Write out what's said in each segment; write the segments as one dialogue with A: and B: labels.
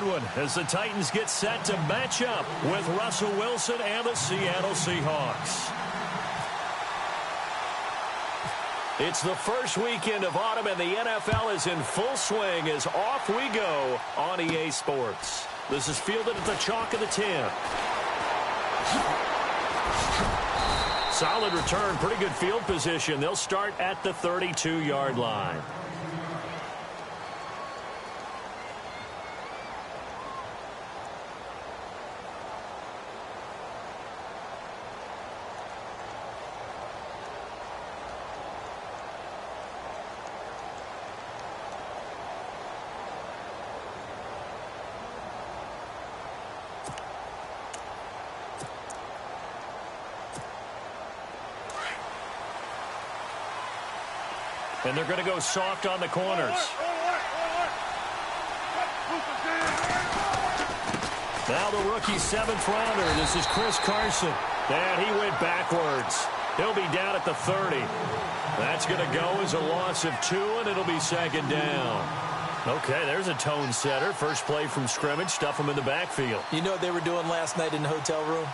A: good one as the Titans get set to match up with Russell Wilson and the Seattle Seahawks. It's the first weekend of autumn, and the NFL is in full swing as off we go on EA Sports. This is fielded at the chalk of the 10. Solid return, pretty good field position. They'll start at the 32-yard line. And they're going to go soft on the corners. Now the rookie seventh rounder. This is Chris Carson. And he went backwards. He'll be down at the 30. That's going to go as a loss of 2, and it'll be second down. Okay, there's a tone setter. First play from scrimmage. Stuff them in the backfield.
B: You know what they were doing last night in the hotel room?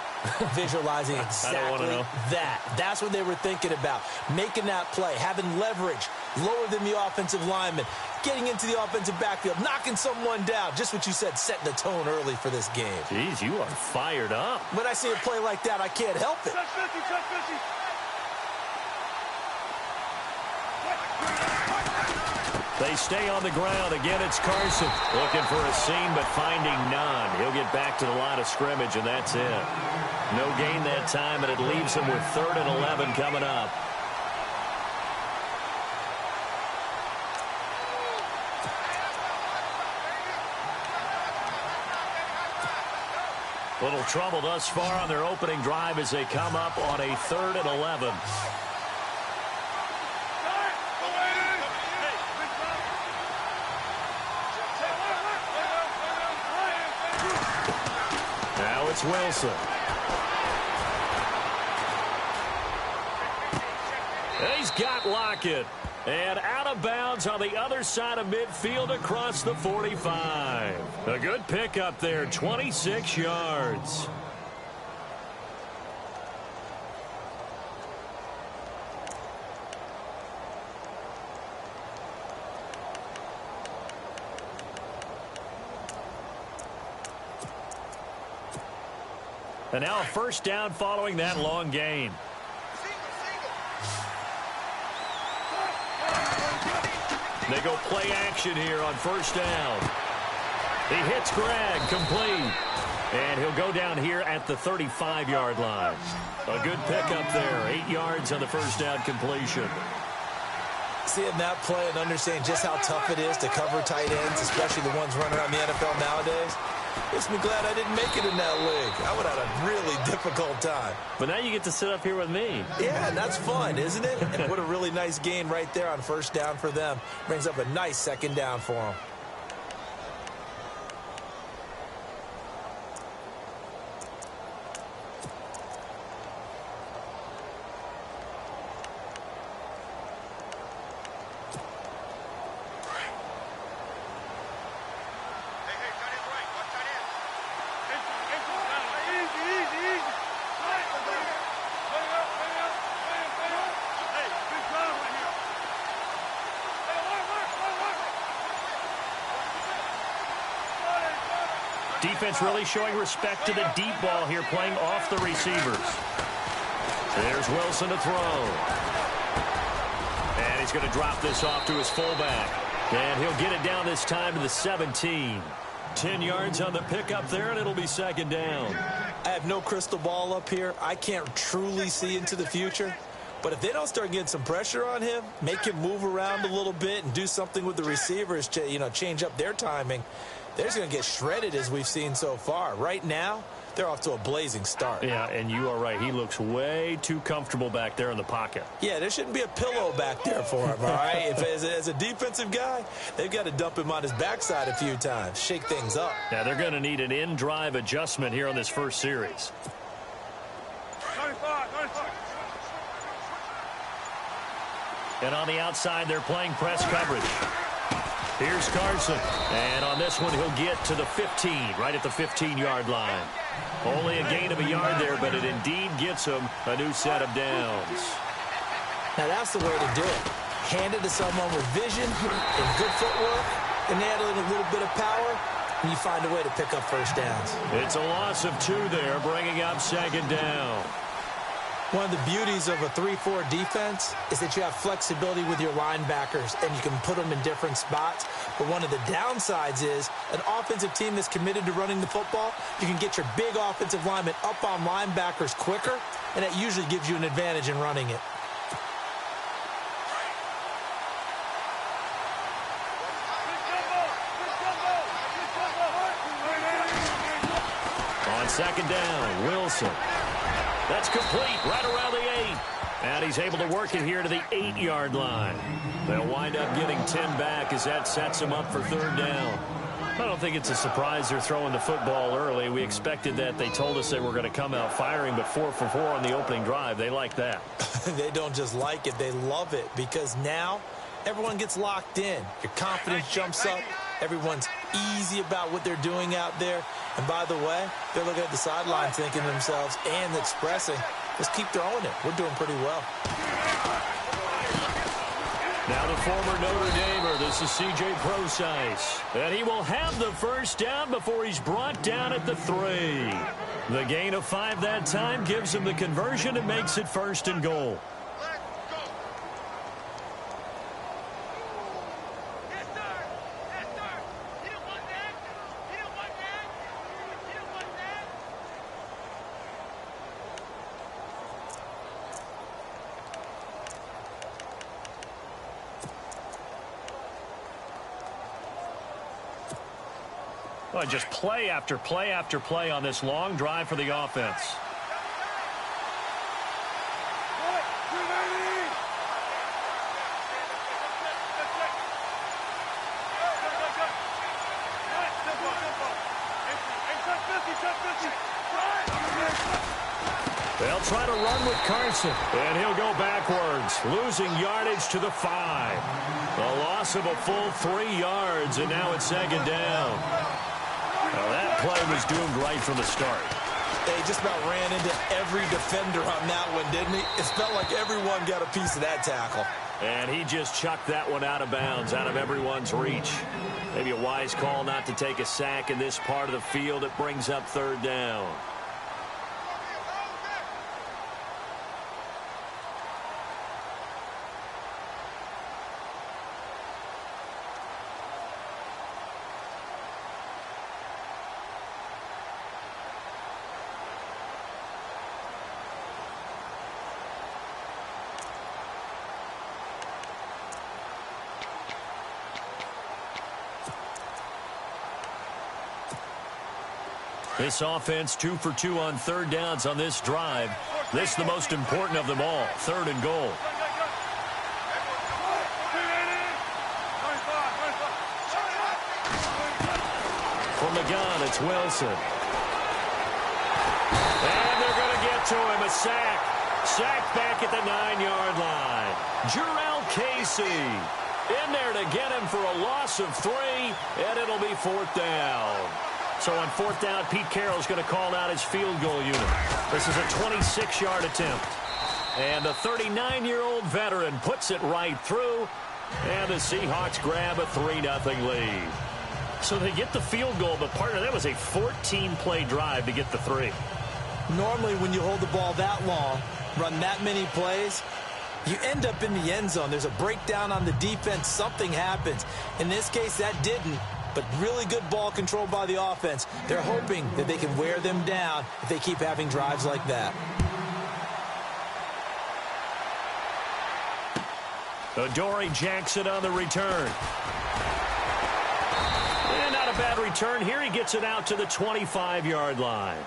B: Visualizing exactly that. That's what they were thinking about. Making that play, having leverage, lower than the offensive lineman, getting into the offensive backfield, knocking someone down. Just what you said, setting the tone early for this game.
A: Jeez, you are fired up.
B: When I see a play like that, I can't help it.
A: They stay on the ground. Again, it's Carson. Looking for a seam, but finding none. He'll get back to the line of scrimmage, and that's it. No gain that time, and it leaves him with 3rd and 11 coming up. Little trouble thus far on their opening drive as they come up on a 3rd and 11. Now it's Wilson. He's got Lockett. And out of bounds on the other side of midfield across the 45. A good pickup there, 26 yards. And now a first down following that long gain. They go play action here on first down. He hits Greg, complete. And he'll go down here at the 35-yard line. A good pickup there, 8 yards on the first down completion.
B: Seeing that play and understanding just how tough it is to cover tight ends, especially the ones running around the NFL nowadays, makes me glad I didn't make it in that league. I would have had a really difficult time.
A: But now you get to sit up here with me.
B: Yeah, that's fun, isn't it? And what a really nice gain right there on first down for them. Brings up a nice second down for them.
A: Defense really showing respect to the deep ball here, playing off the receivers. There's Wilson to throw. And he's going to drop this off to his fullback. And he'll get it down this time to the 17. 10 yards on the pickup there, and it'll be second down.
B: I have no crystal ball up here. I can't truly see into the future. But if they don't start getting some pressure on him, make him move around a little bit and do something with the receivers, change up their timing, they're just going to get shredded as we've seen so far. Right now, they're off to a blazing start.
A: Yeah, and you are right. He looks way too comfortable back there in the pocket.
B: Yeah, there shouldn't be a pillow back there for him, all right? As a defensive guy, they've got to dump him on his backside a few times, shake things up.
A: Yeah, they're going to need an in-drive adjustment here on this first series. And on the outside, they're playing press coverage. Here's Carson. And on this one, he'll get to the 15, right at the 15-yard line. Only a gain of a yard there, but it indeed gets him a new set of downs.
B: Now, that's the way to do it. Hand it to someone with vision and good footwork, and add in a little bit of power, and you find a way to pick up first downs.
A: It's a loss of 2 there, bringing up second down.
B: One of the beauties of a 3-4 defense is that you have flexibility with your linebackers, and you can put them in different spots. But one of the downsides is an offensive team that's committed to running the football, you can get your big offensive linemen up on linebackers quicker, and that usually gives you an advantage in running it.
A: On second down, Wilson. That's complete right around the 8. And he's able to work it here to the 8-yard line. They'll wind up getting 10 back as that sets them up for third down. I don't think it's a surprise they're throwing the football early. We expected that. They told us they were going to come out firing, but 4 for 4 on the opening drive. They like that.
B: They don't just like it, they love it, because now everyone gets locked in. Your confidence jumps up. Everyone's easy about what they're doing out there. And by the way, they're looking at the sideline thinking to themselves and expressing, let's keep throwing it. We're doing pretty well.
A: Now the former Notre Damer, this is C.J. Prosise. And he will have the first down before he's brought down at the 3. The gain of 5 that time gives him the conversion and makes it 1st and goal. Well, just play after play after play on this long drive for the offense. They'll try to run with Carson, and he'll go backwards, losing yardage to the 5. A loss of a full 3 yards, and now it's second down. Well, that play was doomed right from the start.
B: They just about ran into every defender on that one, didn't he? It felt like everyone got a piece of that tackle.
A: And he just chucked that one out of bounds, out of everyone's reach. Maybe a wise call not to take a sack in this part of the field. It brings up third down. This offense 2 for 2 on third downs on this drive. This is the most important of them all, 3rd and goal. From the gun, it's Wilson. And they're going to get to him, a sack. Sack back at the 9-yard line. Jarrell Casey in there to get him for a loss of 3, and it'll be 4th down. So on 4th down, Pete Carroll's going to call out his field goal unit. This is a 26-yard attempt. And the 39-year-old veteran puts it right through. And the Seahawks grab a 3-0 lead. So they get the field goal, but partner, that was a 14-play drive to get the 3.
B: Normally when you hold the ball that long, run that many plays, you end up in the end zone. There's a breakdown on the defense. Something happens. In this case, that didn't. But really good ball control by the offense. They're hoping that they can wear them down if they keep having drives like that.
A: Adoree Jackson on the return. And not a bad return here. He gets it out to the 25-yard line.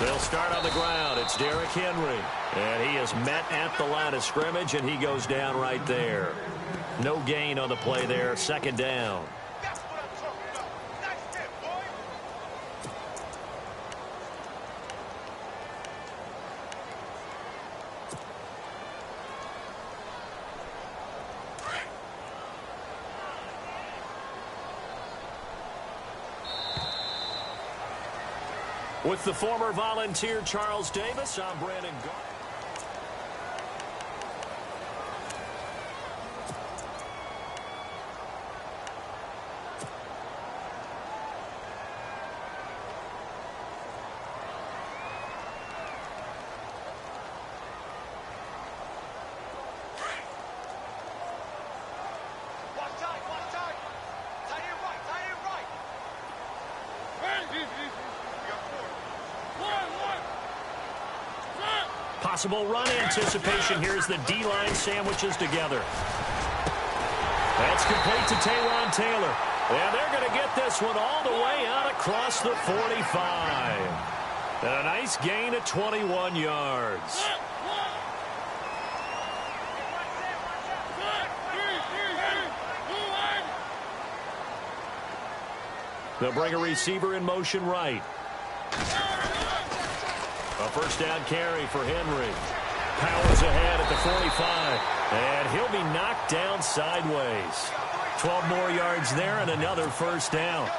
A: They'll start on the ground. It's Derrick Henry. And he is met at the line of scrimmage, and he goes down right there. No gain on the play there. Second down. With the former Volunteer Charles Davis, I'm Brandon Garner. Possible run anticipation. Here's the D-line sandwiches together. That's complete to Taywan Taylor. And they're going to get this one all the way out across the 45. And a nice gain of 21 yards. They'll bring a receiver in motion right. A first down carry for Henry. Powers ahead at the 45. And he'll be knocked down sideways. 12 more yards there and another first down.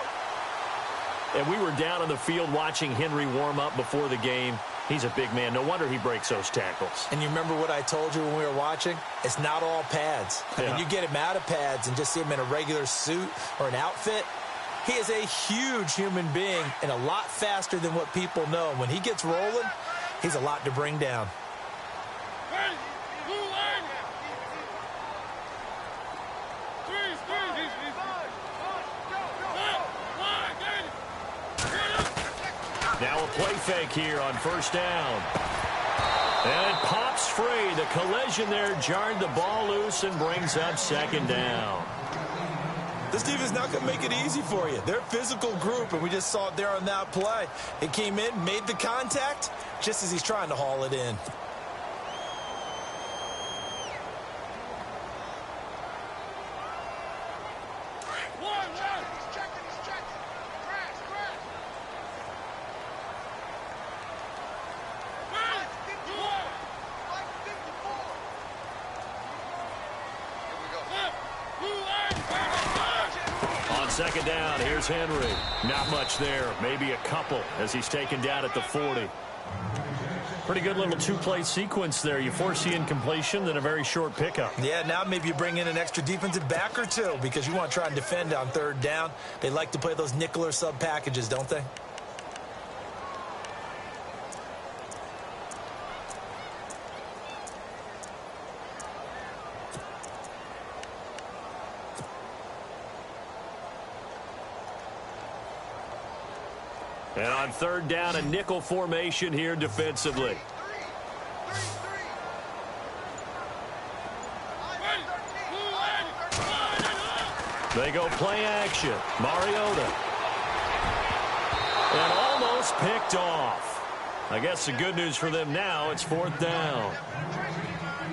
A: And we were down on the field watching Henry warm up before the game. He's a big man. No wonder he breaks those tackles.
B: And you remember what I told you when we were watching? It's not all pads. I mean, you get him out of pads and just see him in a regular suit or an outfit. He is a huge human being and a lot faster than what people know. When he gets rolling, he's a lot to bring down. Now a play fake here on first down. And it pops free. The collision there jarred the ball loose and brings up second down. This defense is not going to make it easy for you. They're a physical group, and we just saw it there on that play. It came in, made the contact, just as he's trying to haul it in. Second down, here's Henry. Not much there, maybe a couple as he's taken down at the 40. Pretty good little two-play sequence there. You force the incompletion, then a very short pickup. Yeah, now maybe you bring in an extra defensive back or two because you want to try and defend on third down. They like to play those nickel or sub packages, don't they? And on third down, a nickel formation here defensively. They go play action. Mariota. And almost picked off. I guess the good news for them now, it's fourth down.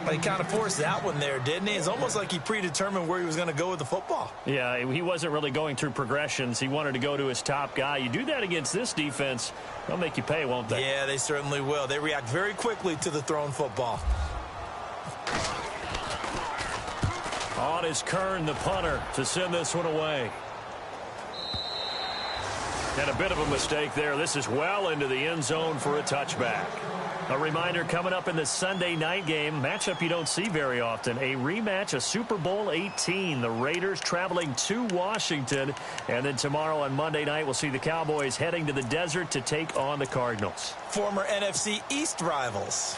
B: He kind of forced that one there, didn't he? It's almost like he predetermined where he was going to go with the football. Yeah, he wasn't really going through progressions. He wanted to go to his top guy. You do that against this defense, they'll make you pay, won't they? Yeah, they certainly will. They react very quickly to the thrown football. On is Kern, the punter, to send this one away. And a bit of a mistake there. This is well into the end zone for a touchback. A reminder coming up in the Sunday night game, matchup you don't see very often, a rematch of Super Bowl 18. The Raiders traveling to Washington. And then tomorrow on Monday night, we'll see the Cowboys heading to the desert to take on the Cardinals. Former NFC East rivals.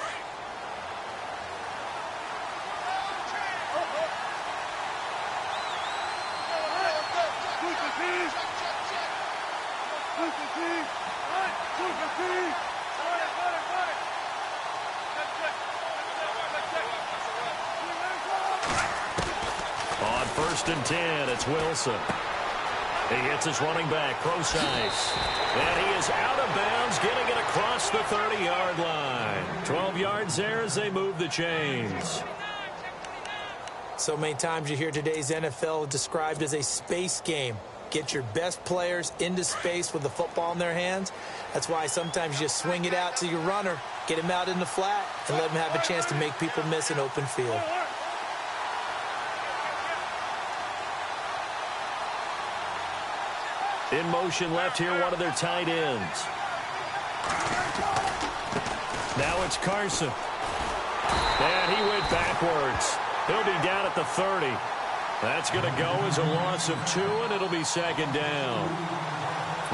B: On 1st and 10, it's Wilson.
A: He hits his running back, Procise. And he is out of bounds, getting it across the 30-yard line. 12 yards there as they move the chains.
B: So many times you hear today's NFL described as a space game. Get your best players into space with the football in their hands. That's why sometimes you just swing it out to your runner, get him out in the flat, and let him have a chance to make people miss an open field.
A: In motion left here, one of their tight ends. Now it's Carson. And he went backwards. He'll be down at the 30. That's going to go as a loss of 2, and it'll be second down.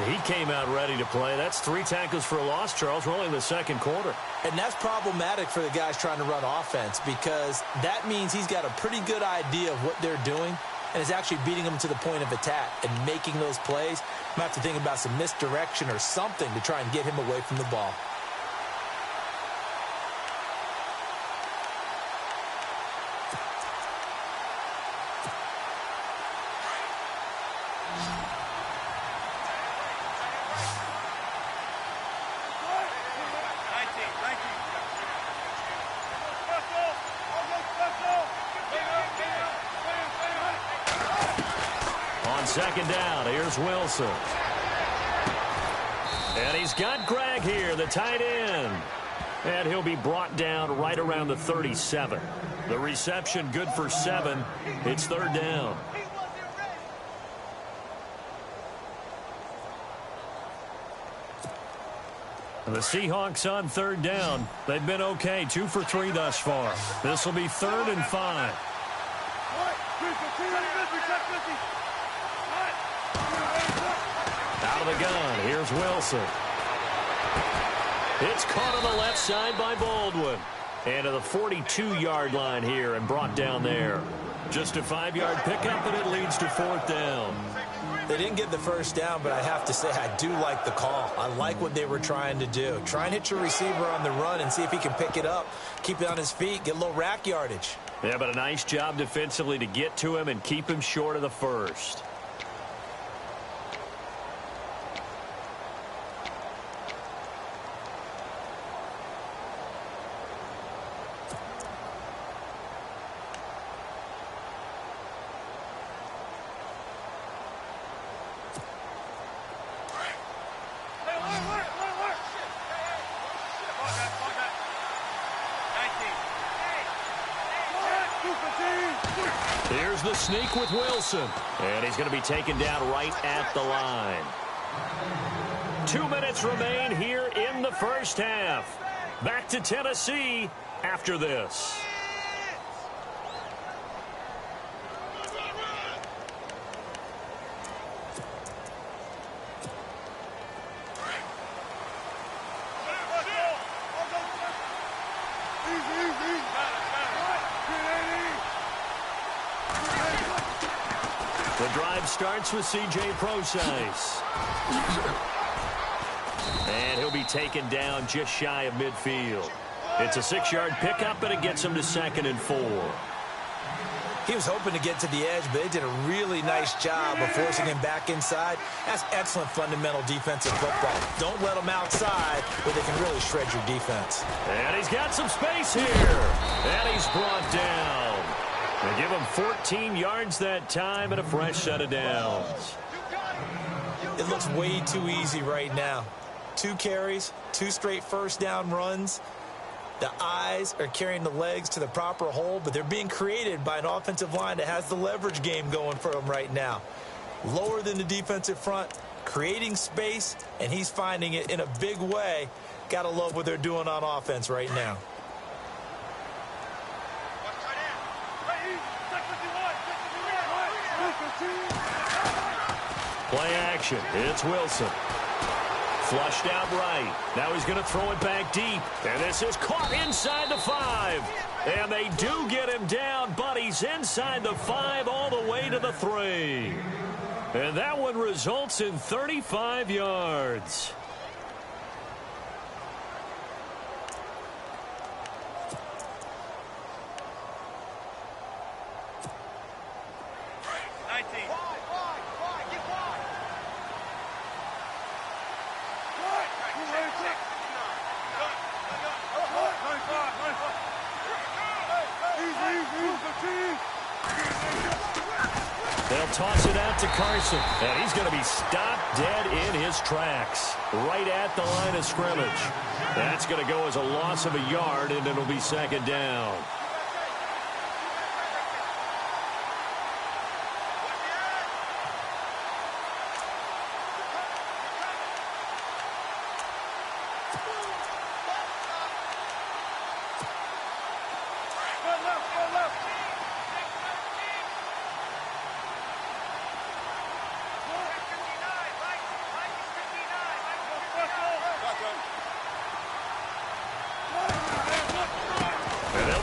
A: He came out ready to play. That's 3 tackles for a loss, Charles. We're only in the second quarter.
B: And that's problematic for the guys trying to run offense because that means he's got a pretty good idea of what they're doing and is actually beating them to the point of attack and making those plays. I'm going to have to think about some misdirection or something to try and get him away from the ball.
A: Second down, here's Wilson. And he's got Gregg here, the tight end. And he'll be brought down right around the 37. The reception good for 7. It's third down. And the Seahawks on third down. They've been okay, 2 for 3 thus far. This will be 3rd and 5. Out of the gun, here's Wilson. It's caught on the left side by Baldwin. And to the 42-yard line here and brought down there. Just a 5-yard pickup, and it leads to 4th down.
B: They didn't get the first down, but I have to say I do like the call. I like what they were trying to do. Try and hit your receiver on the run and see if he can pick it up, keep it on his feet, get a little rack yardage.
A: Yeah, but a nice job defensively to get to him and keep him short of the first. Here's the sneak with Wilson. And he's going to be taken down right at the line. 2 minutes remain here in the first half. Back to Tennessee after this. The drive starts with C.J. Procise. And he'll be taken down just shy of midfield. It's a 6-yard pickup, and it gets him to 2nd and 4.
B: He was hoping to get to the edge, but they did a really nice job of forcing him back inside. That's excellent fundamental defensive football. Don't let him outside where they can really shred your defense.
A: And he's got some space here. And he's brought down. They give him 14 yards that time and a fresh set of downs.
B: It looks way too easy right now. 2 carries, 2 straight first down runs. The eyes are carrying the legs to the proper hole, but they're being created by an offensive line that has the leverage game going for them right now. Lower than the defensive front, creating space, and he's finding it in a big way. Got to love what they're doing on offense right now.
A: Play action. It's Wilson. Flushed out right. Now he's going to throw it back deep. And this is caught inside the 5. And they do get him down, but he's inside the 5 all the way to the 3. And that one results in 35 yards. toss it out to Carson. And he's going to be stopped dead in his tracks. Right at the line of scrimmage. That's going to go as a loss of a yard, and it'll be second down.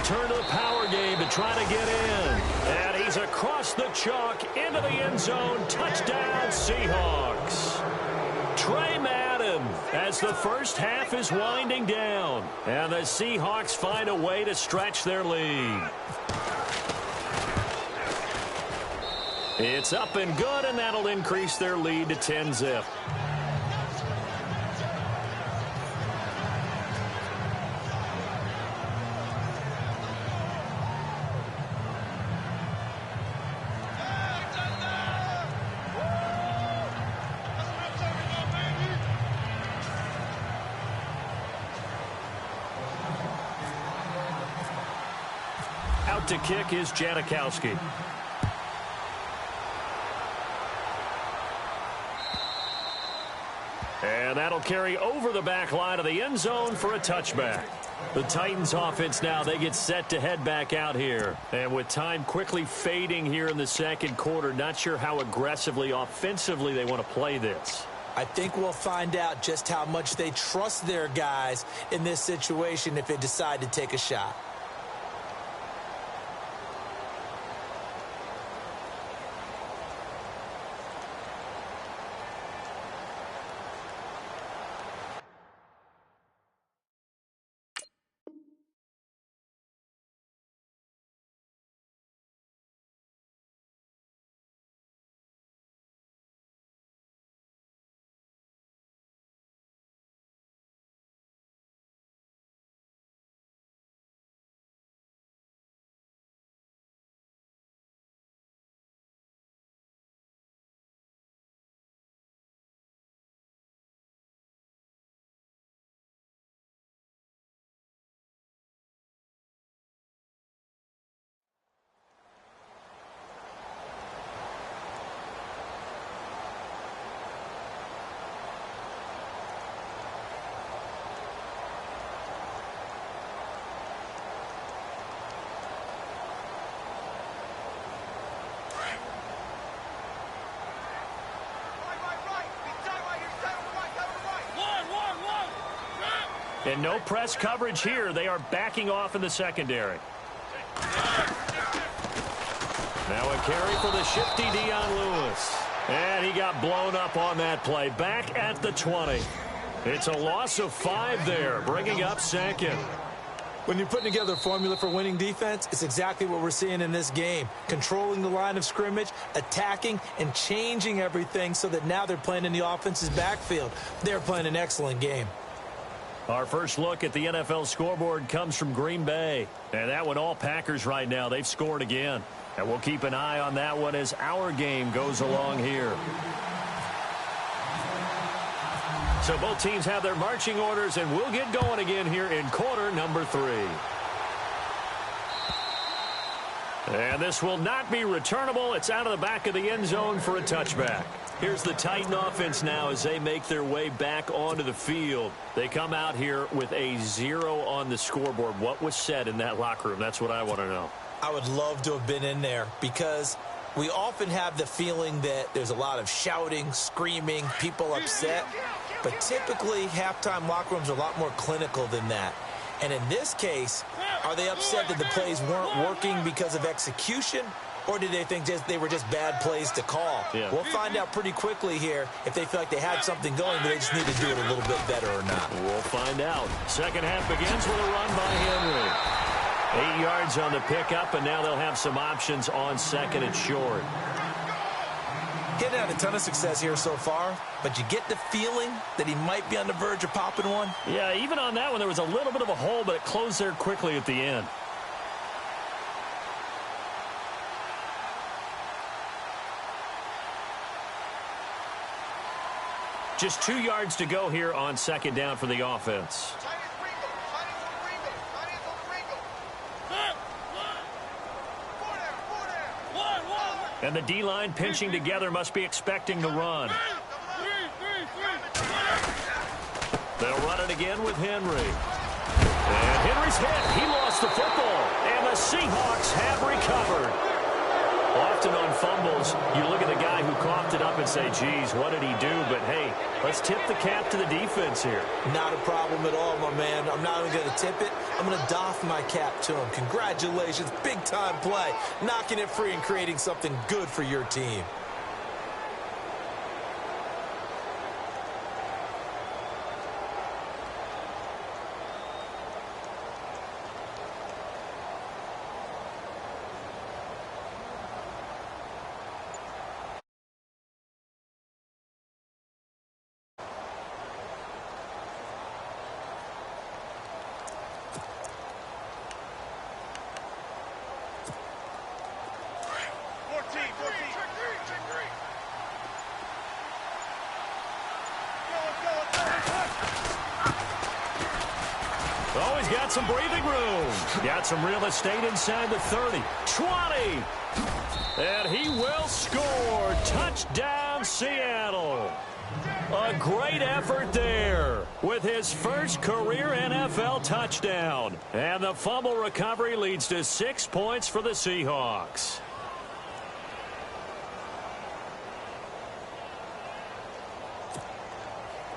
A: Turn to the power game to try to get in. And he's across the chalk into the end zone. Touchdown, Seahawks. Trey Madden as the first half is winding down. And the Seahawks find a way to stretch their lead. It's up and good, and that'll increase their lead to 10-zip. Out to kick is Janikowski. And that'll carry over the back line of the end zone for a touchback. The Titans offense now, they get set to head back out here. And with time quickly fading here in the second quarter, not sure how aggressively, offensively they want to play this.
B: I think we'll find out just how much they trust their guys in this situation if they decide to take a shot.
A: And no press coverage here. They are backing off in the secondary. Now a carry for the shifty Dion Lewis. And he got blown up on that play. Back at the 20. It's a loss of 5 there, bringing up second.
B: When you're putting together a formula for winning defense, it's exactly what we're seeing in this game. Controlling the line of scrimmage, attacking, and changing everything so that now they're playing in the offense's backfield. They're playing an excellent game.
A: Our first look at the NFL scoreboard comes from Green Bay. And that one, all Packers right now. They've scored again. And we'll keep an eye on that one as our game goes along here. So both teams have their marching orders, and we'll get going again here in quarter number 3. And this will not be returnable. It's out of the back of the end zone for a touchback. Here's the Titan offense now as they make their way back onto the field. They come out here with a 0 on the scoreboard. What was said in that locker room? That's what I want to know.
B: I would love to have been in there because we often have the feeling that there's a lot of shouting, screaming, people upset. But typically, halftime locker rooms are a lot more clinical than that. And in this case, are they upset that the plays weren't working because of execution? Or did they think they were just bad plays to call?
A: Yeah.
B: We'll find out pretty quickly here if they feel like they had something going, but they just need to do it a little bit better or not.
A: We'll find out. Second half begins with a run by Henry. 8 yards on the pickup, and now they'll have some options on second and short.
B: He hadn't had a ton of success here so far, but you get the feeling that he might be on the verge of popping one.
A: Yeah, even on that one, there was a little bit of a hole, but it closed there quickly at the end. Just 2 yards to go here on second down for the offense. And the D-line pinching together must be expecting the run. They'll run it again with Henry. And Henry's hit. He lost the football. And the Seahawks have recovered. Often on fumbles, you look at the guy who coughed it up and say, geez, what did he do? But, hey, let's tip the cap to the defense here.
B: Not a problem at all, my man. I'm not even going to tip it. I'm going to doff my cap to him. Congratulations. Big-time play. Knocking it free and creating something good for your team.
A: Oh, he's got some breathing room. Got some real estate inside the 30. 20. And he will score. Touchdown, Seattle. A great effort there with his first career NFL touchdown. And the fumble recovery leads to 6 points for the Seahawks.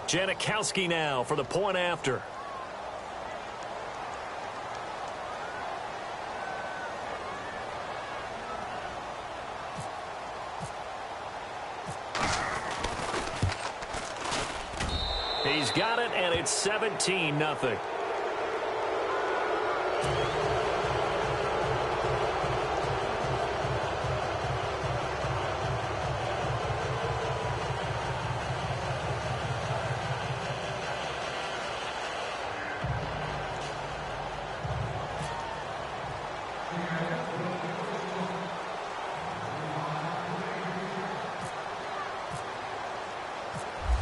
A: Janikowski now for the point after. He's got it, and it's 17-0.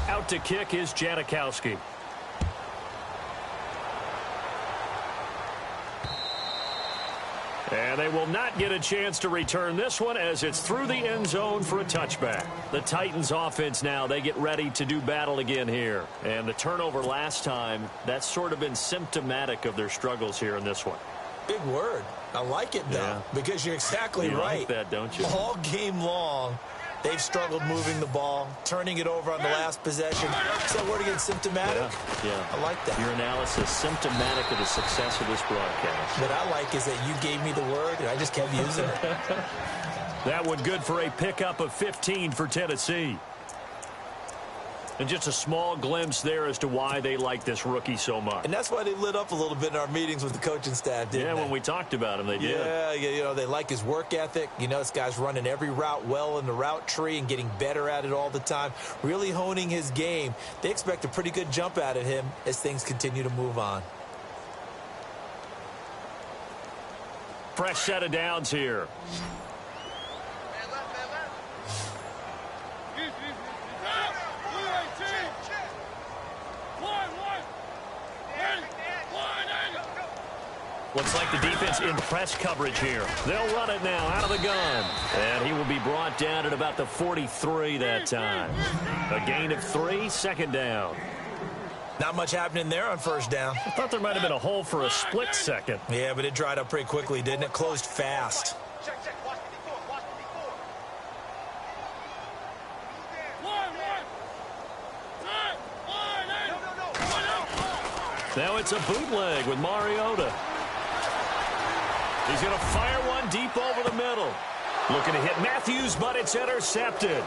A: Out to kick is Janikowski. And they will not get a chance to return this one as it's through the end zone for a touchback. The Titans offense now, they get ready to do battle again here. And the turnover last time, that's sort of been symptomatic of their struggles here in this one.
B: Big word. I like it, though, because you're exactly right.
A: Like that, don't you?
B: All game long, they've struggled moving the ball, turning it over on the last possession. Is that word again, symptomatic?
A: Yeah.
B: I like that.
A: Your analysis, symptomatic of the success of this broadcast.
B: What I like is that you gave me the word, and I just kept using it.
A: That one good for a pickup of 15 for Tennessee. And just a small glimpse there as to why they like this rookie so much.
B: And that's why they lit up a little bit in our meetings with the coaching staff, didn't they?
A: Yeah, when we talked about him, they did.
B: Yeah, you know, they like his work ethic. You know, this guy's running every route well in the route tree and getting better at it all the time, really honing his game. They expect a pretty good jump out of him as things continue to move on.
A: Fresh set of downs here. Looks like the defense in press coverage here. They'll run it now out of the gun. And he will be brought down at about the 43 that time. A gain of 3, second down.
B: Not much happening there on first down.
A: I thought there might have been a hole for a split second.
B: Yeah, but it dried up pretty quickly, didn't it? Closed fast.
A: Now it's a bootleg with Mariota. He's going to fire one deep over the middle. Looking to hit Matthews, but it's intercepted.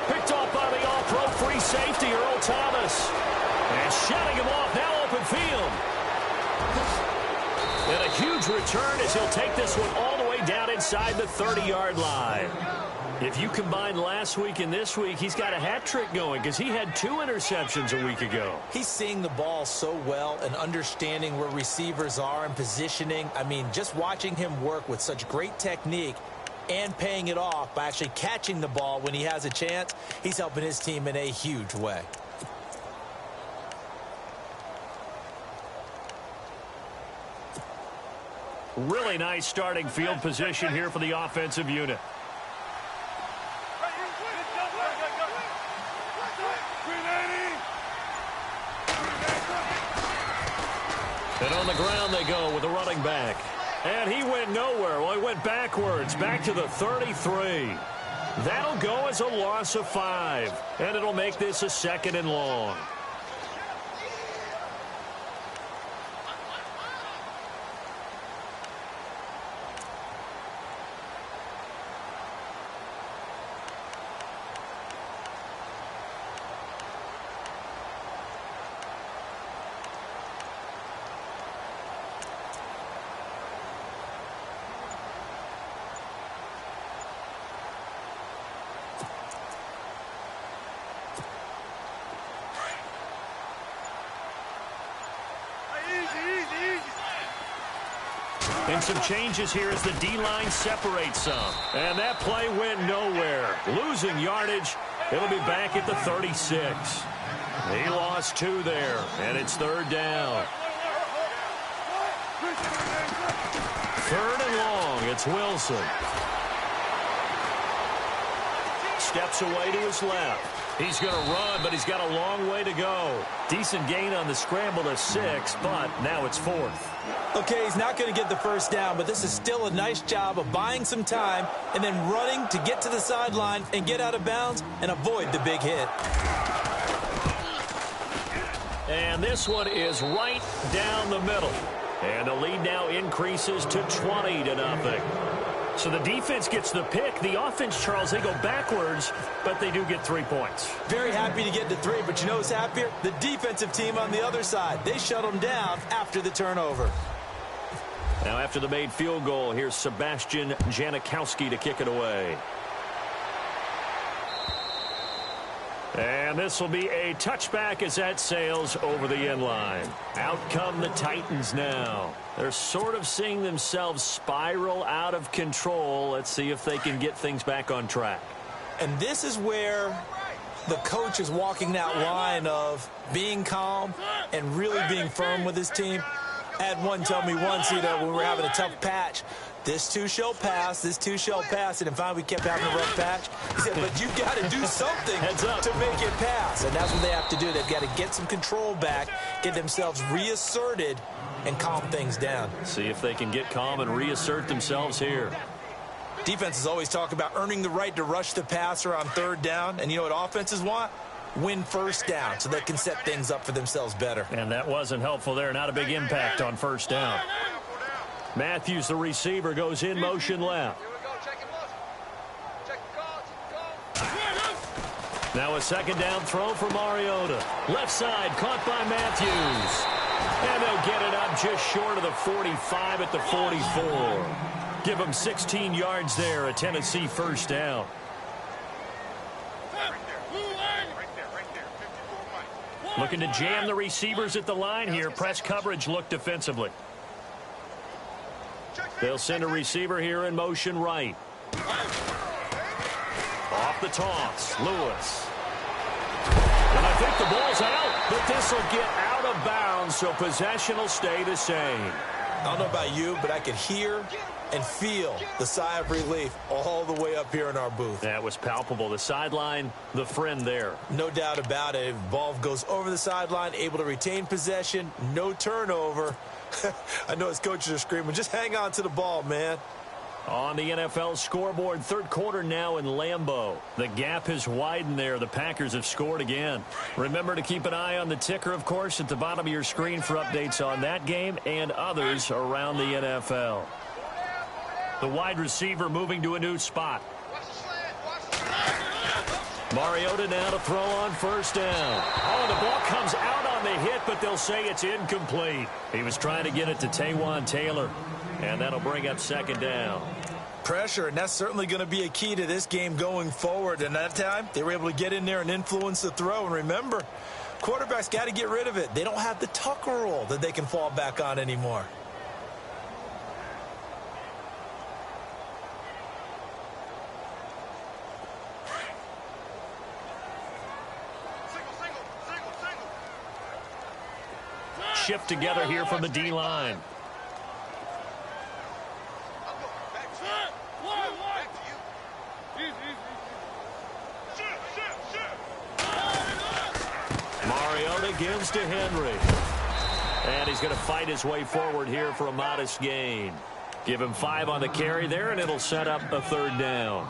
A: Picked off by the all-pro free safety, Earl Thomas. And shutting him off, now open field. And a huge return as he'll take this one all the way down inside the 30-yard line. If you combine last week and this week, he's got a hat trick going because he had 2 interceptions a week ago.
B: He's seeing the ball so well and understanding where receivers are and positioning. I mean, just watching him work with such great technique and paying it off by actually catching the ball when he has a chance, he's helping his team in a huge way.
A: Really nice starting field position here for the offensive unit. And on the ground they go with a running back. And he went nowhere. Well, he went backwards, back to the 33. That'll go as a loss of 5. And it'll make this a 2nd and long. And some changes here as the D-line separates some. And that play went nowhere. Losing yardage. It'll be back at the 36. He lost 2 there, and it's 3rd down. 3rd and long. It's Wilson. Steps away to his left. He's going to run, but he's got a long way to go. Decent gain on the scramble to 6, but now it's 4th.
B: Okay, he's not going to get the first down, but this is still a nice job of buying some time and then running to get to the sideline and get out of bounds and avoid the big hit.
A: And this one is right down the middle. And the lead now increases to 20-0. So the defense gets the pick. The offense, Charles, they go backwards, but they do get 3 points.
B: Very happy to get to 3, but you know who's happier? The defensive team on the other side. They shut them down after the turnover.
A: Now after the made field goal, here's Sebastian Janikowski to kick it away. And this will be a touchback as that sails over the end line. Out come the Titans now. They're sort of seeing themselves spiral out of control. Let's see if they can get things back on track.
B: And this is where the coach is walking that line of being calm and really being firm with his team. I had one tell me once, when we were having a tough patch, this too shall pass, this too shall pass. And finally we kept having a rough patch. He said, but you've got to do something to make it pass. And that's what they have to do. They've got to get some control back, get themselves reasserted, and calm things down.
A: See if they can get calm and reassert themselves here.
B: Defenses always talk about earning the right to rush the passer on 3rd down. And you know what offenses want? Win first down so they can set things up for themselves better.
A: And that wasn't helpful there. Not a big impact on 1st down. Matthews, the receiver, goes in motion left. Now a 2nd down throw for Mariota. Left side, caught by Matthews. And they'll get it up just short of the 45 at the 44. Give them 16 yards there, a Tennessee 1st down. Looking to jam the receivers at the line here. Press coverage look defensively. They'll send a receiver here in motion right. Off the toss, Lewis. And I think the ball's out, but this will get out of bounds, so possession will stay the same.
B: I don't know about you, but I could hear and feel the sigh of relief all the way up here in our booth.
A: That was palpable. The sideline, the friend there.
B: No doubt about it. If the ball goes over the sideline, able to retain possession, no turnover. I know his coaches are screaming, just hang on to the ball, man.
A: On the NFL scoreboard, 3rd quarter now in Lambeau. The gap has widened there. The Packers have scored again. Remember to keep an eye on the ticker, of course, at the bottom of your screen for updates on that game and others around the NFL. The wide receiver moving to a new spot. Mariota now to throw on 1st down. Oh, the ball comes out on the hit, but they'll say it's incomplete. He was trying to get it to Taywan Taylor, and that'll bring up 2nd down.
B: Pressure, and that's certainly going to be a key to this game going forward. And that time, they were able to get in there and influence the throw. And remember, quarterbacks got to get rid of it. They don't have the Tucker rule that they can fall back on anymore.
A: Shift together here from the D-line. Mariota gives to Henry. And he's going to fight his way forward here for a modest gain. Give him 5 on the carry there, and it'll set up a 3rd down.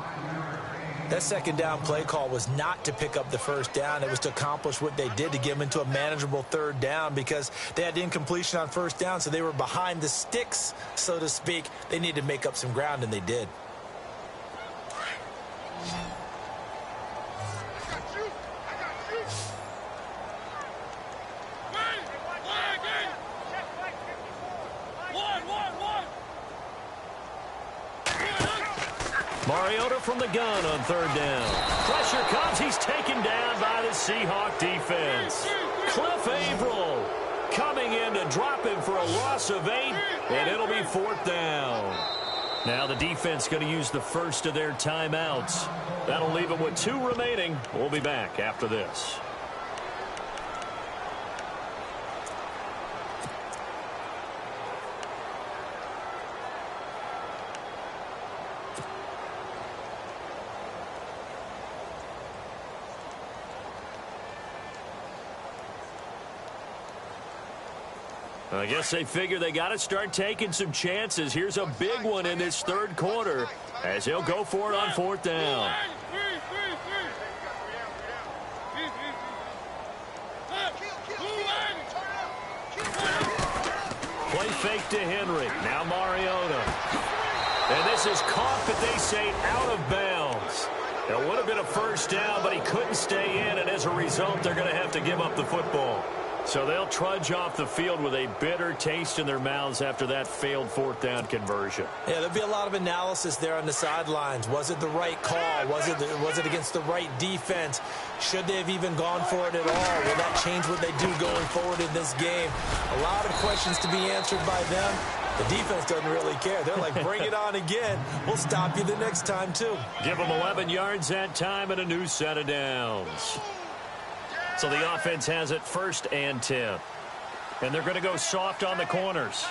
B: That 2nd down play call was not to pick up the 1st down. It was to accomplish what they did, to get them into a manageable 3rd down, because they had incompletion on 1st down, so they were behind the sticks, so to speak. They needed to make up some ground, and they did.
A: Mariota from the gun on 3rd down. Pressure comes. He's taken down by the Seahawk defense. Cliff Averill coming in to drop him for a loss of 8, and it'll be 4th down. Now the defense going to use the first of their timeouts. That'll leave them with 2 remaining. We'll be back after this. I guess they figure they got to start taking some chances. Here's a big one in this 3rd quarter as he'll go for it on 4th down. Play fake to Henry. Now Mariota. And this is caught, but they say out of bounds. It would have been a 1st down, but he couldn't stay in, and as a result, they're going to have to give up the football. So they'll trudge off the field with a bitter taste in their mouths after that failed 4th down conversion.
B: Yeah, there'll be a lot of analysis there on the sidelines. Was it the right call? Was it against the right defense? Should they have even gone for it at all? Will that change what they do going forward in this game? A lot of questions to be answered by them. The defense doesn't really care. They're like, bring it on again. We'll stop you the next time, too.
A: Give them 11 yards that time and a new set of downs. So the offense has it 1st and 10. And they're going to go soft on the corners.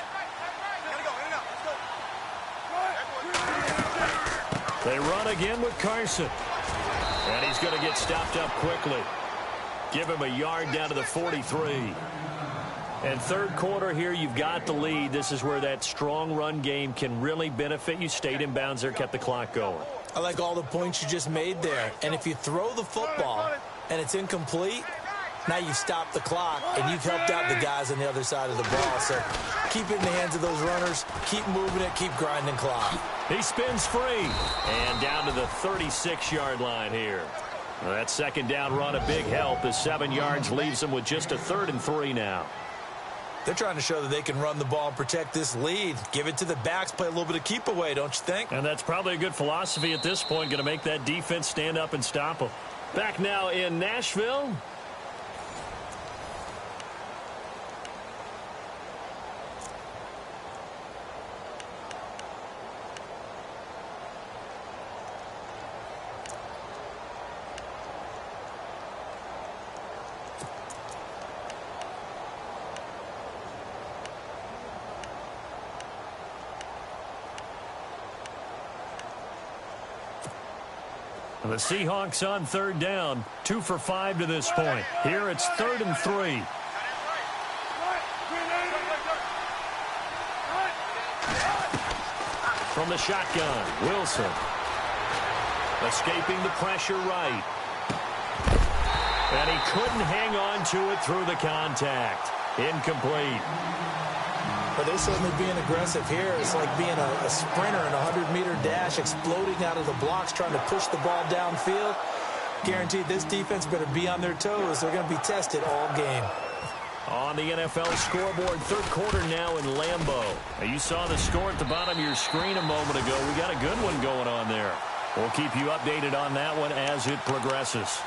A: They run again with Carson. And he's going to get stopped up quickly. Give him a yard down to the 43. And 3rd quarter here, you've got the lead. This is where that strong run game can really benefit you. Stayed in bounds there, kept the clock going.
B: I like all the points you just made there. And if you throw the football and it's incomplete, now you've stopped the clock and you've helped out the guys on the other side of the ball. So keep it in the hands of those runners. Keep moving it. Keep grinding clock.
A: He spins free. And down to the 36-yard line here. Well, that 2nd down run, a big help. The 7 yards leaves them with just a 3rd and 3 now.
B: They're trying to show that they can run the ball and protect this lead. Give it to the backs, play a little bit of keep away, don't you think?
A: And that's probably a good philosophy at this point, going to make that defense stand up and stop them. Back now in Nashville. The Seahawks on 3rd down, 2 for 5 to this point. Here it's 3rd and 3. From the shotgun, Wilson. Escaping the pressure right. And he couldn't hang on to it through the contact. Incomplete.
B: But they're certainly being aggressive here. It's like being a sprinter in a 100-meter dash, exploding out of the blocks, trying to push the ball downfield. Guaranteed this defense better be on their toes. They're going to be tested all game.
A: On the NFL scoreboard, 3rd quarter now in Lambeau. Now, you saw the score at the bottom of your screen a moment ago. We got a good one going on there. We'll keep you updated on that one as it progresses.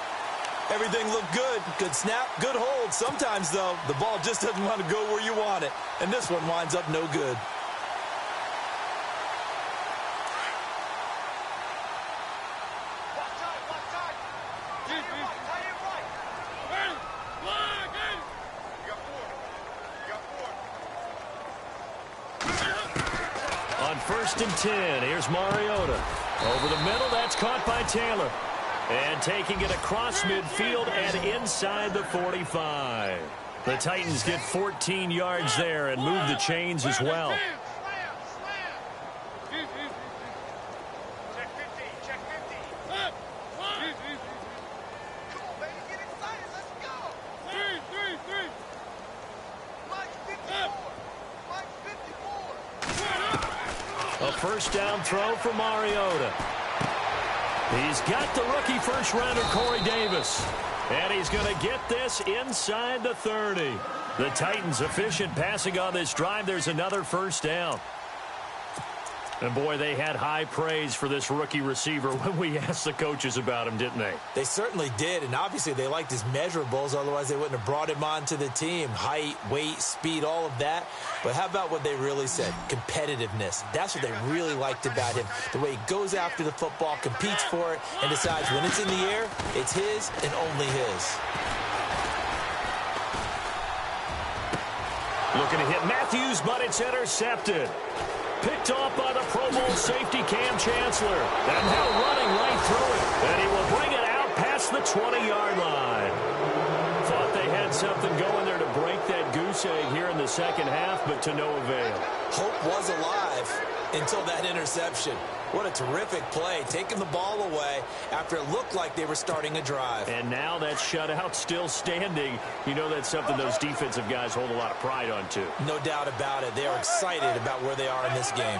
B: Everything looked good. Good snap, good hold. Sometimes, though, the ball just doesn't want to go where you want it. And this one winds up no good. On 1st and 10, here's Mariota. Over the middle, that's caught by Taylor.
A: And taking it across midfield and inside the 45. The Titans get 14 yards there and move the chains as well. A first down throw for Mariota. He's got the rookie first-rounder Corey Davis. And he's going to get this inside the 30. The Titans efficient passing on this drive. There's another first down. And, boy, they had high praise for this rookie receiver when we asked the coaches about him, didn't they?
B: They certainly did, and obviously they liked his measurables. Otherwise, they wouldn't have brought him onto the team. Height, weight, speed, all of that. But how about what they really said? Competitiveness. That's what they really liked about him. The way he goes after the football, competes for it, and decides when it's in the air, it's his and only his.
A: Looking to hit Matthews, but it's intercepted. Picked off by the Pro Bowl safety Cam Chancellor. And now running right through it. And he will bring it out past the 20-yard line. Thought they had something going there to break that goose egg here in the second half, but to no avail.
B: Hope was alive until that interception. What a terrific play, taking the ball away after it looked like they were starting a drive.
A: And now that shutout still standing. You know that's something those defensive guys hold a lot of pride on, too.
B: No doubt about it. They are excited about where they are in this game.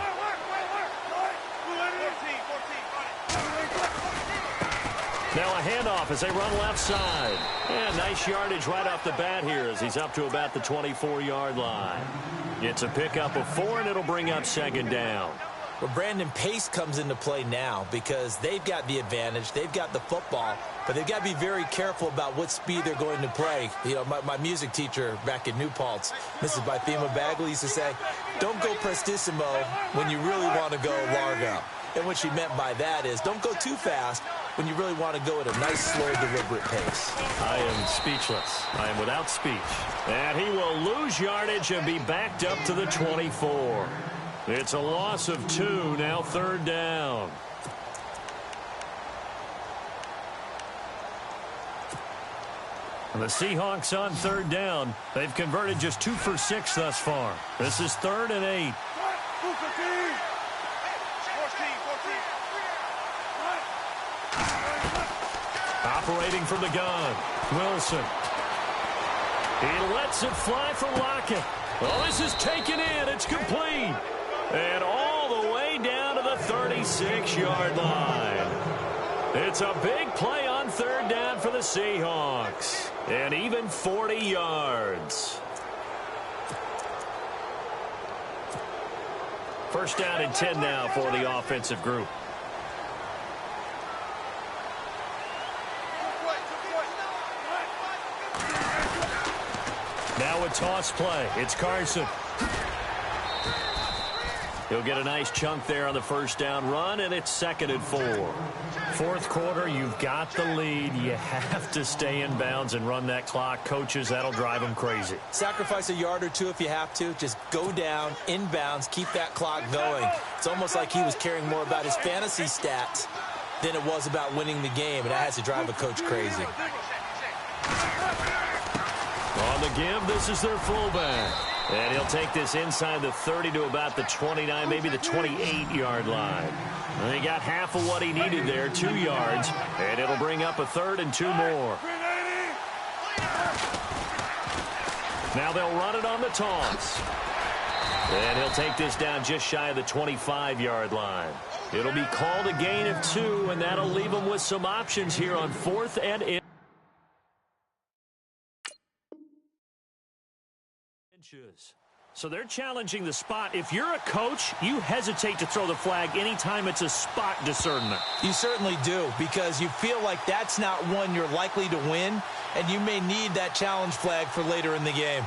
A: Now a handoff as they run left side. And nice yardage right off the bat here as he's up to about the 24-yard line. It's a pickup of 4, and it'll bring up second down.
B: Well, Brandon, pace comes into play now because they've got the advantage. They've got the football, but they've got to be very careful about what speed they're going to play. You know, my music teacher back in New Paltz, Mrs. Bythema Bagley, used to say, don't go prestissimo when you really want to go largo. And what she meant by that is don't go too fast when you really want to go at a nice, slow, deliberate pace.
A: I am speechless. I am without speech. And he will lose yardage and be backed up to the 24. It's a loss of 2, now third down. And the Seahawks on third down. They've converted just 2 for 6 thus far. This is 3rd and 8. Operating from the gun, Wilson. He lets it fly for Lockett. Well, this is taken in. It's complete. And all the way down to the 36-yard line. It's a big play on third down for the Seahawks. And even 40 yards. First down and 10 now for the offensive group. Now a toss play. It's Carson. He'll get a nice chunk there on the first down run, and it's 2nd and 4. Fourth quarter, you've got the lead. You have to stay in bounds and run that clock. Coaches, that'll drive them crazy.
B: Sacrifice a yard or two if you have to. Just go down, in bounds, keep that clock going. It's almost like he was caring more about his fantasy stats than it was about winning the game, and that has to drive a coach crazy.
A: On the give, this is their fullback. And he'll take this inside the 30 to about the 29, maybe the 28-yard line. And he got half of what he needed there, 2 yards. And it'll bring up a 3rd and 2 more. Now they'll run it on the toss. And he'll take this down just shy of the 25-yard line. It'll be called a gain of 2, and that'll leave them with some options here on 4th and inches. So they're challenging the spot. If you're a coach, you hesitate to throw the flag anytime it's a spot discernment.
B: You certainly do, because you feel like that's not one you're likely to win, and you may need that challenge flag for later in the game.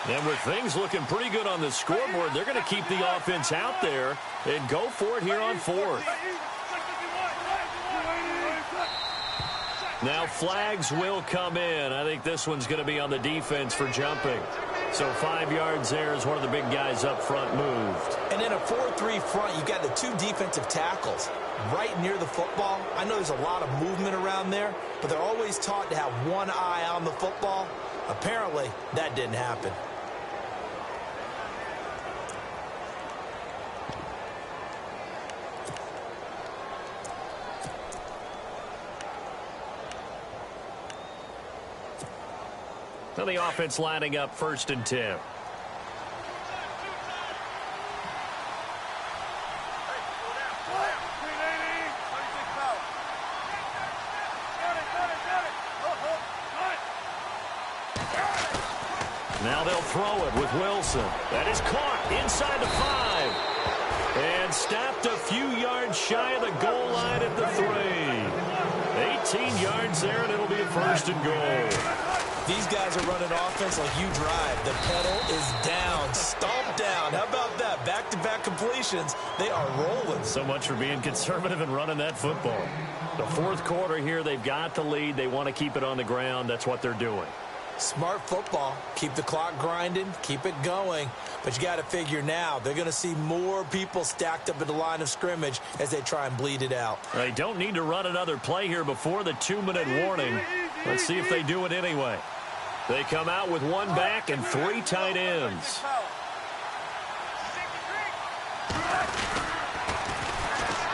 A: And with things looking pretty good on the scoreboard, they're going to keep the offense out there and go for it here on 4th. Now flags will come in. I think this one's going to be on the defense for jumping. So 5 yards there as one of the big guys up front moved.
B: And in a 4-3 front, you got the 2 defensive tackles right near the football. I know there's a lot of movement around there, but they're always taught to have one eye on the football. Apparently, that didn't happen.
A: So the offense lining up 1st and 10. Now they'll throw it with Wilson. That is caught inside the 5. And stopped a few yards shy of the goal line at the 3. 18 yards there, and it'll be a 1st and goal.
B: These guys are running offense like you drive. The pedal is down, stomped down. How about that? Back-to-back completions. They are rolling.
A: So much for being conservative and running that football. The 4th quarter here, they've got the lead. They want to keep it on the ground. That's what they're doing.
B: Smart football. Keep the clock grinding. Keep it going. But you got to figure now, they're going to see more people stacked up at the line of scrimmage as they try and bleed it out.
A: They don't need to run another play here before the 2-minute warning. Let's see if they do it anyway. They come out with 1 back and 3 tight ends.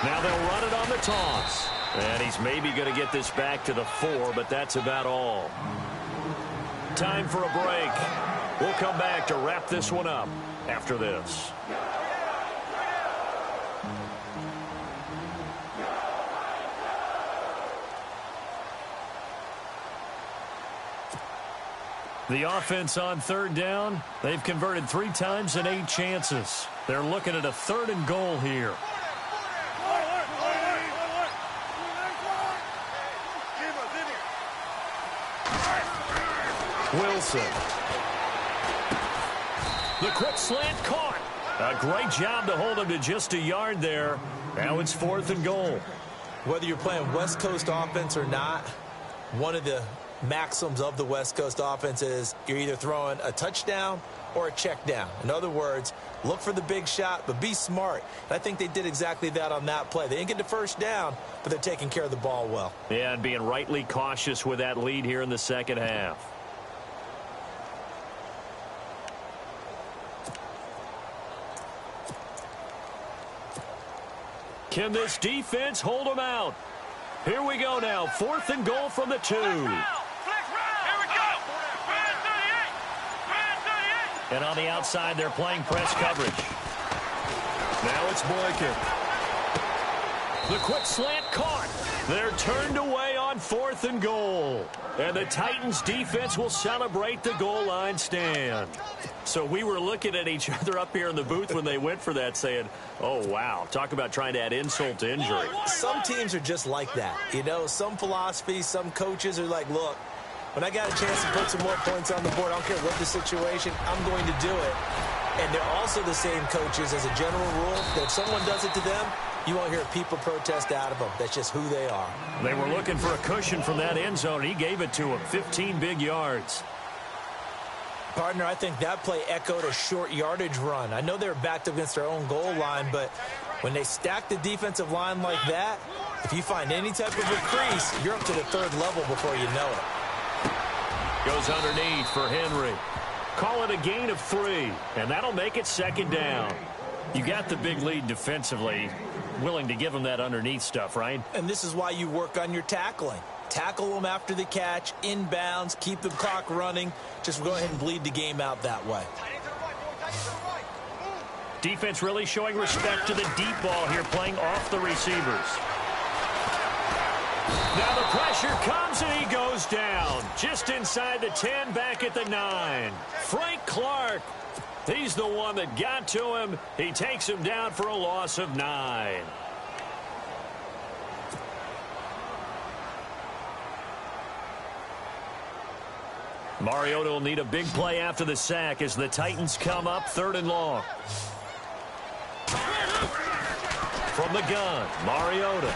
A: Now they'll run it on the toss. And he's maybe going to get this back to the 4, but that's about all. Time for a break. We'll come back to wrap this one up after this. The offense on 3rd down. They've converted 3 times in 8 chances. They're looking at a 3rd and goal here. Wilson. The quick slant caught. A great job to hold him to just a yard there. Now it's 4th and goal.
B: Whether you're playing West Coast offense or not, one of the maxims of the West Coast offense is you're either throwing a touchdown or a check down. In other words, look for the big shot, but be smart. And I think they did exactly that on that play. They didn't get the 1st down, but they're taking care of the ball well.
A: Yeah, and being rightly cautious with that lead here in the 2nd half. Can this defense hold them out? Here we go now. 4th and goal from the 2. And on the outside, they're playing press coverage. Now it's Boykin. The quick slant caught. They're turned away on 4th and goal. And the Titans defense will celebrate the goal line stand. So we were looking at each other up here in the booth when they went for that saying, oh, wow, talk about trying to add insult to injury.
B: Some teams are just like that. You know, some philosophies, some coaches are like, look, when I got a chance to put some more points on the board, I don't care what the situation, I'm going to do it. And they're also the same coaches as a general rule that if someone does it to them, you won't hear people protest out of them. That's just who they are.
A: They were looking for a cushion from that end zone. He gave it to him. 15 big yards.
B: Partner, I think that play echoed a short yardage run. I know they were backed up against their own goal line, but when they stack the defensive line like that, if you find any type of a crease, you're up to the 3rd level before you know it.
A: Goes underneath for Henry. Call it a gain of 3, and that'll make it 2nd down. You got the big lead defensively. Willing to give them that underneath stuff, right?
B: And this is why you work on your tackling. Tackle them after the catch, inbounds, keep the clock running. Just go ahead and bleed the game out that way.
A: Defense really showing respect to the deep ball here, playing off the receivers. Now the pressure comes and he goes down. Just inside the 10, back at the 9. Frank Clark. He's the one that got to him. He takes him down for a loss of 9. Mariota will need a big play after the sack as the Titans come up 3rd and long. From the gun, Mariota.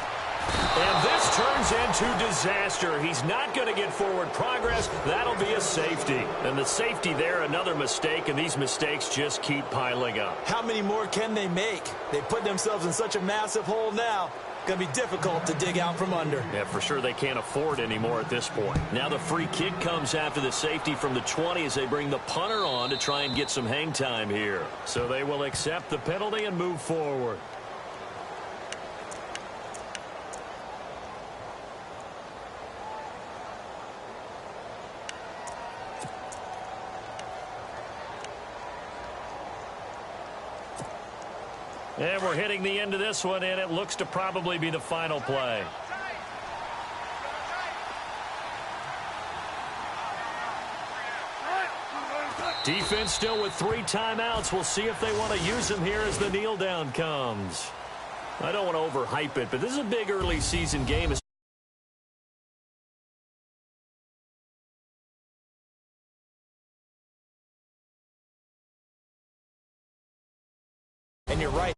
A: And this turns into disaster. He's not going to get forward progress. That'll be a safety. And the safety there, another mistake, and these mistakes just keep piling up.
B: How many more can they make? They put themselves in such a massive hole now. Going to be difficult to dig out from under.
A: Yeah, for sure they can't afford anymore at this point. Now the free kick comes after the safety from the 20 as they bring the punter on to try and get some hang time here. So they will accept the penalty and move forward. And we're hitting the end of this one, and it looks to probably be the final play. Defense still with 3 timeouts. We'll see if they want to use them here as the kneel down comes. I don't want to overhype it, but this is a big early season game.
B: And you're right.